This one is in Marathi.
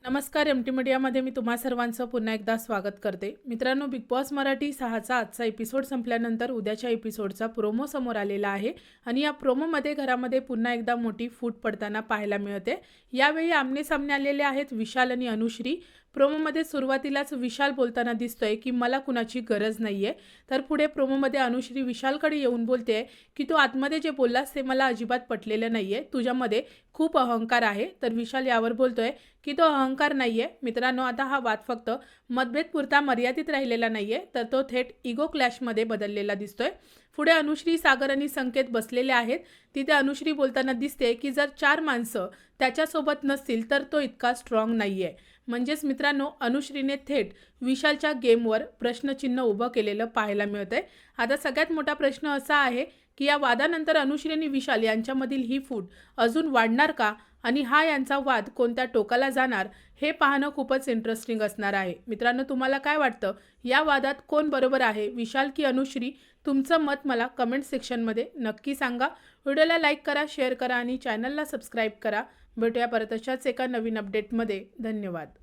नमस्कार. एम टी मीडियामध्ये मी तुम्हा सर्वांचं पुन्हा एकदा स्वागत करते. मित्रांनो, बिग बॉस मराठी 6चा आजचा एपिसोड संपल्यानंतर उद्याच्या एपिसोडचा प्रोमो समोर आलेला आहे आणि या प्रोमोमध्ये घरामध्ये पुन्हा एकदा मोठी फूट पडताना पाहायला मिळते. यावेळी आमने सामने आलेले आहेत विशाल आणि अनुश्री. प्रोमोमध्ये सुरुवातीलाच विशाल बोलताना दिसतोय की मला कुणाची गरज नाहीये. तर पुढे प्रोमोमध्ये अनुश्री विशालकडे येऊन बोलते की तू आतमध्ये जे बोललास ते मला अजिबात पटलेलं नाहीये. तुझ्यामध्ये खूप अहंकार आहे. तर विशाल यावर बोलतोय की तो अहंकार नाहीये. मित्रांनो, आता हा वाद फक्त मतभेदपुरता मर्यादित राहिलेला नाहीये, तर तो थेट इगो क्लॅशमध्ये बदललेला दिसतोय. पुढे अनुश्री, सागर आणि संकेत बसलेले आहेत. तिथे अनुश्री बोलताना दिसते की जर 4 माणसं त्याच्यासोबत नसतील तर तो इतका स्ट्रॉंग नाहीये. म्हणजेच मित्रांनो, अनुश्रीने थेट विशालच्या गेमवर प्रश्नचिन्ह उभं केलेलं पाहायला मिळतंय. आता सगळ्यात मोठा प्रश्न असा आहे की या वादानंतर अनुश्री आणि विशाल यांच्यामधील ही फूट अजून वाढणार का आणि हा यांचा वाद कोणत्या टोकाला जाणार हे पाहणं खूपच इंटरेस्टिंग असणार आहे. मित्रांनो, तुम्हाला काय वाटतं, या वादात कोण बरोबर आहे, विशाल की अनुश्री? तुमचं मत मला कमेंट सेक्शनमध्ये नक्की सांगा. व्हिडिओला लाईक करा, शेअर करा आणि चॅनलला सबस्क्राईब करा. भेटूया परत अशाच एका नवीन अपडेटमध्ये. धन्यवाद.